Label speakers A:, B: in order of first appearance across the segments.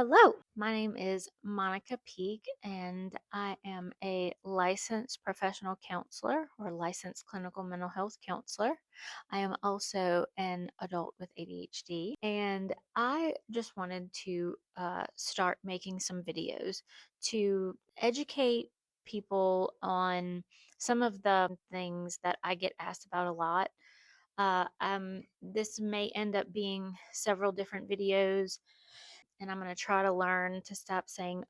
A: Hello, my name is Monica Peak, and I am a licensed professional counselor or licensed clinical mental health counselor. I am also an adult with ADHD, and I just wanted to start making some videos to educate people on some of the things that I get asked about a lot. This may end up being several different videos, and I'm going to try to learn to stop saying,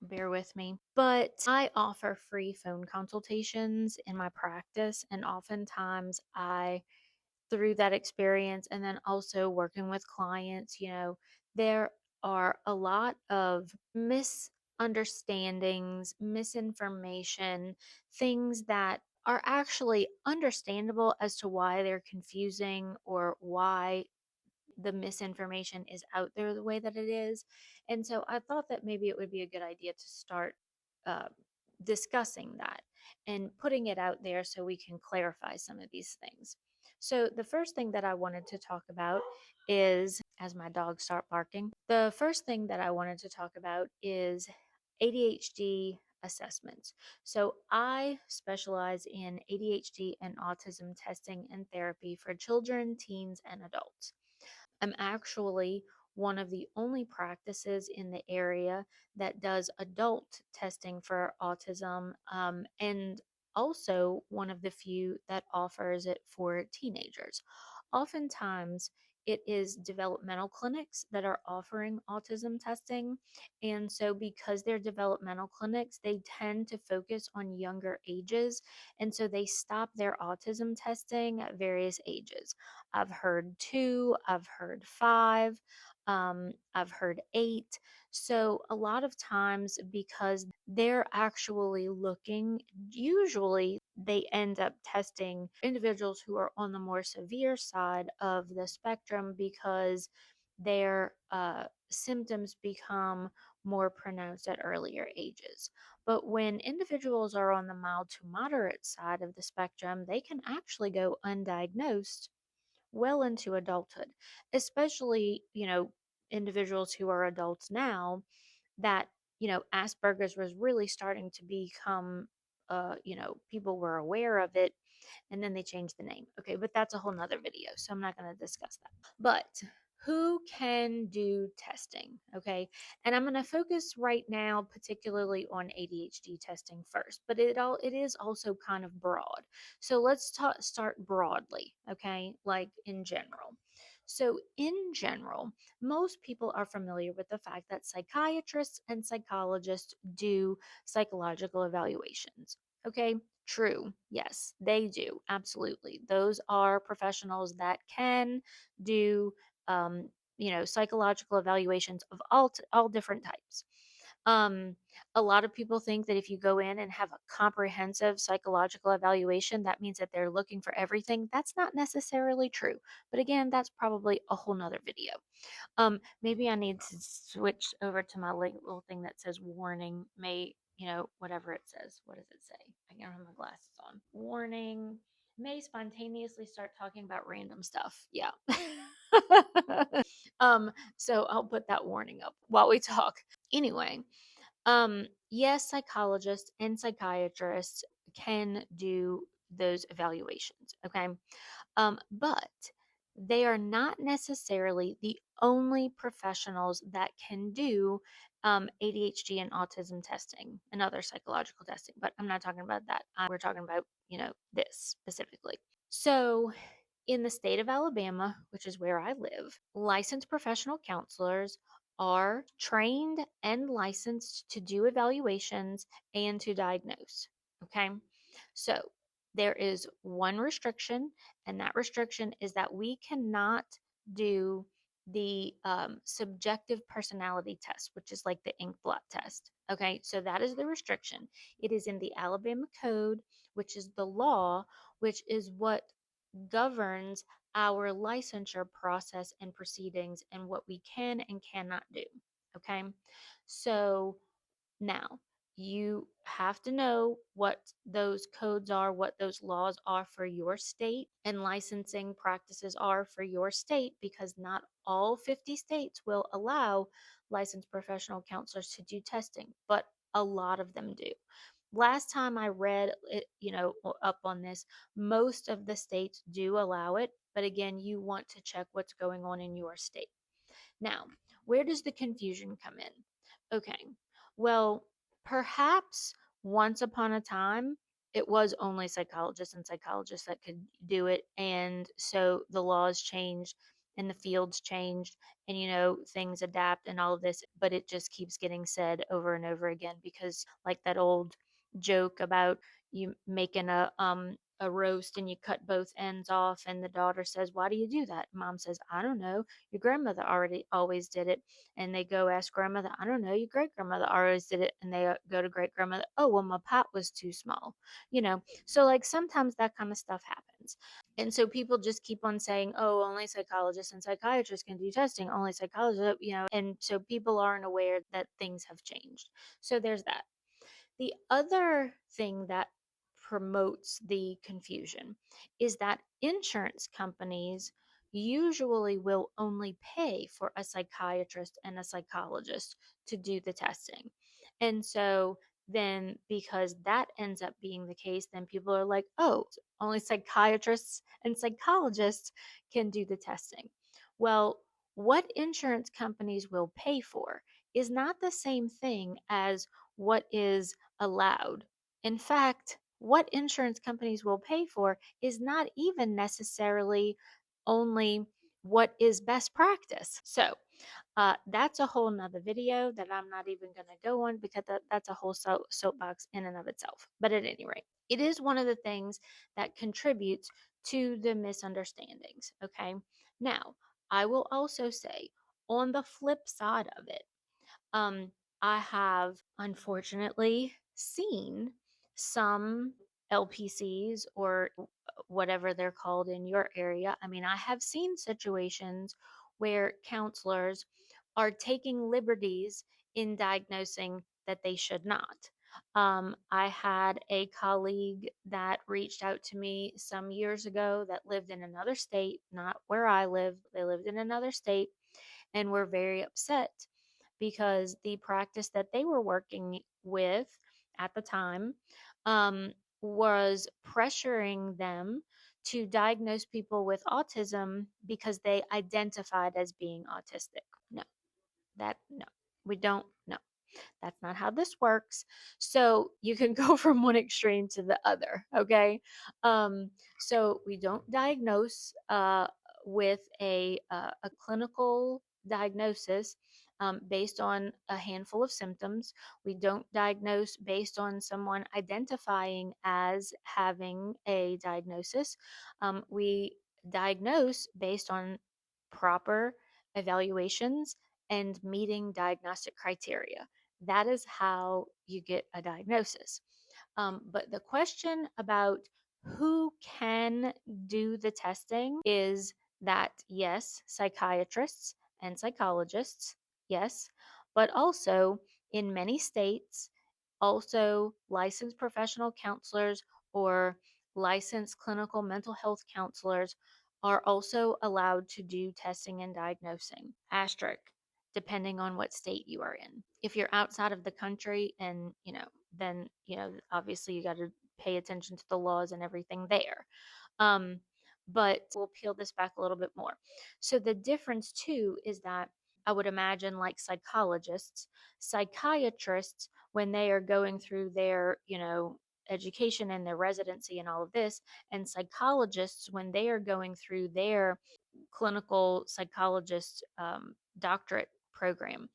A: bear with me. But I offer free phone consultations in my practice, and oftentimes through that experience, and then also working with clients, there are a lot of misunderstandings, misinformation, things that are actually understandable as to why they're confusing or why the misinformation is out there the way that it is. And so I thought that maybe it would be a good idea to start uh, discussing that and putting it out there so we can clarify some of these things. So, the first thing that I wanted to talk about is, as my dogs start barking, the first thing that I wanted to talk about is ADHD assessments. So, I specialize in ADHD and autism testing and therapy for children, teens, and adults. I'm actually one of the only practices in the area that does adult testing for autism, and also one of the few that offers it for teenagers. Oftentimes, it is developmental clinics that are offering autism testing. And so, because they're developmental clinics, they tend to focus on younger ages. And so, they stop their autism testing at various ages. I've heard two, I've heard five, I've heard eight. So, a lot of times, because they're actually looking, usually they end up testing individuals who are on the more severe side of the spectrum because their symptoms become more pronounced at earlier ages. But when individuals are on the mild to moderate side of the spectrum, they can actually go undiagnosed well into adulthood, especially, individuals who are adults now that, Asperger's was really starting to become, people were aware of it, and then they changed the name. Okay, but that's a whole nother video, so I'm not going to discuss that. But who can do testing? Okay, and I'm going to focus right now particularly on ADHD testing first, but it is also kind of broad. So let's start broadly. Okay, like in general. So in general, most people are familiar with the fact that psychiatrists and psychologists do psychological evaluations. Okay, true. Yes, they do. Absolutely. Those are professionals that can do, psychological evaluations of all different types. Um, a lot of people think that if you go in and have a comprehensive psychological evaluation, that means that they're looking for everything. That's not necessarily true. But again, that's probably a whole nother video. Maybe I need to switch over to my little thing that says warning, whatever it says. What does it say? I don't have my glasses on. Warning, may spontaneously start talking about random stuff. Yeah. So I'll put that warning up while we talk. Anyway, yes, psychologists and psychiatrists can do those evaluations, okay? But they are not necessarily the only professionals that can do ADHD and autism testing and other psychological testing. But I'm not talking about that. We're talking about, this specifically. So, in the state of Alabama, which is where I live, licensed professional counselors are trained and licensed to do evaluations and to diagnose. Okay. So there is one restriction, and that restriction is that we cannot do the subjective personality test, which is like the ink blot test. Okay. So that is the restriction. It is in the Alabama Code, which is the law, which is what governs our licensure process and proceedings and what we can and cannot do. Okay. So now, you have to know what those codes are, what those laws are for your state, and licensing practices are for your state, because not all 50 states will allow licensed professional counselors to do testing, but a lot of them do. Last time I read it, up on this, most of the states do allow it, but again, you want to check what's going on in your state. Now, where does the confusion come in? Okay, well, perhaps once upon a time, it was only psychologists and psychologists that could do it. And so the laws changed and the fields changed, and things adapt and all of this, but it just keeps getting said over and over again, because like that old joke about you making a roast and you cut both ends off, and the daughter says, "Why do you do that?" Mom says, "I don't know. Your grandmother already always did it." And they go ask grandmother, "I don't know. Your great grandmother always did it." And they go to great grandmother, "Oh, well, my pot was too small." So like sometimes that kind of stuff happens. And so people just keep on saying, "Oh, only psychologists and psychiatrists can do testing, only psychologists," and so people aren't aware that things have changed. So there's that. The other thing that promotes the confusion is that insurance companies usually will only pay for a psychiatrist and a psychologist to do the testing. And so then, because that ends up being the case, then people are like, "Oh, only psychiatrists and psychologists can do the testing." Well, what insurance companies will pay for is not the same thing as what is allowed. In fact, what insurance companies will pay for is not even necessarily only what is best practice. So, that's a whole nother video that I'm not even going to go on, because that's a whole soapbox in and of itself. But at any rate, it is one of the things that contributes to the misunderstandings. Okay. Now, I will also say, on the flip side of it, um, I have unfortunately seen some LPCs, or whatever they're called in your area. I mean, I have seen situations where counselors are taking liberties in diagnosing that they should not. I had a colleague that reached out to me some years ago that lived in another state, not where I live. They lived in another state and were very upset because the practice that they were working with at the time, was pressuring them to diagnose people with autism because they identified as being autistic. No, no, we don't, no. That's not how this works. So you can go from one extreme to the other. Okay. Um, so we don't diagnose with a clinical diagnosis based on a handful of symptoms. We don't diagnose based on someone identifying as having a diagnosis. We diagnose based on proper evaluations and meeting diagnostic criteria. That is how you get a diagnosis. But the question about who can do the testing is that, yes, psychiatrists and psychologists, yes, but also in many states, also licensed professional counselors or licensed clinical mental health counselors are also allowed to do testing and diagnosing. Asterisk, depending on what state you are in. If you're outside of the country, and then obviously you got to pay attention to the laws and everything there. Um, but we'll peel this back a little bit more. So the difference too is that I would imagine, like psychologists, psychiatrists, when they are going through their, education and their residency and all of this, and psychologists, when they are going through their clinical psychologist doctorate program,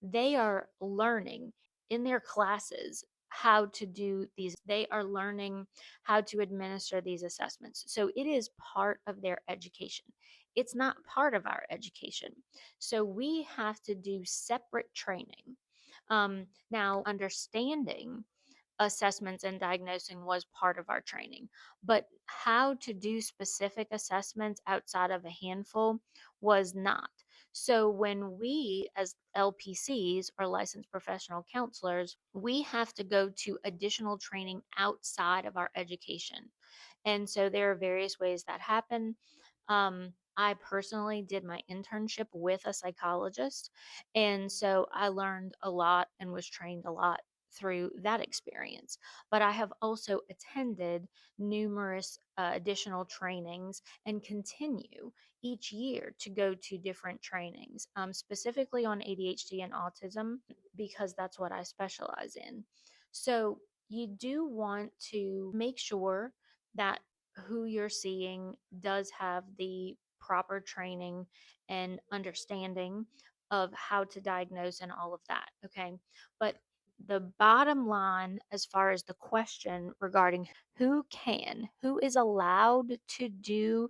A: they are learning in their classes how to do these. They are learning how to administer these assessments. So it is part of their education. It's not part of our education. So we have to do separate training. Now, understanding assessments and diagnosing was part of our training, but how to do specific assessments outside of a handful was not. So when we, as LPCs or licensed professional counselors, we have to go to additional training outside of our education. And so there are various ways that happen. I personally did my internship with a psychologist. And so I learned a lot and was trained a lot through that experience. But I have also attended numerous additional trainings and continue each year to go to different trainings, specifically on ADHD and autism, because that's what I specialize in. So you do want to make sure that who you're seeing does have the proper training and understanding of how to diagnose and all of that. Okay. But the bottom line, as far as the question regarding who is allowed to do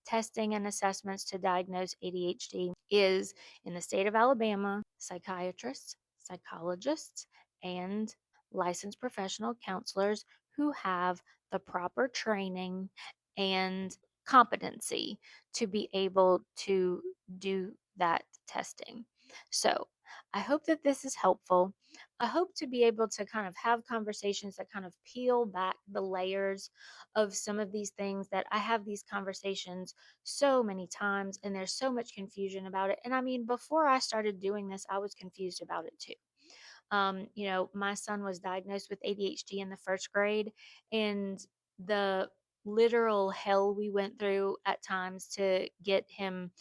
A: testing and assessments to diagnose ADHD, is in the state of Alabama, psychiatrists, psychologists, and licensed professional counselors who have the proper training and competency to be able to do that testing. So, I hope that this is helpful. I hope to be able to kind of have conversations that kind of peel back the layers of some of these things that I have these conversations so many times and there's so much confusion about it. And I mean, before I started doing this, I was confused about it too. My son was diagnosed with ADHD in the first grade, and the literal hell we went through at times to get him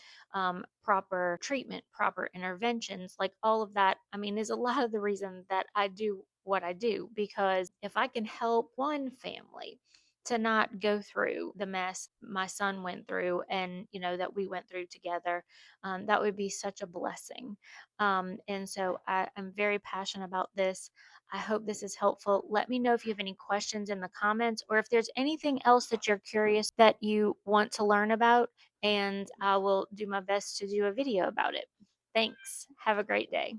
A: proper treatment, proper interventions, like all of that, I mean, is a lot of the reason that I do what I do, because if I can help one family to not go through the mess my son went through and that we went through together, that would be such a blessing. And so I'm very passionate about this. I hope this is helpful. Let me know if you have any questions in the comments, or if there's anything else that you're curious that you want to learn about, and I will do my best to do a video about it. Thanks. Have a great day.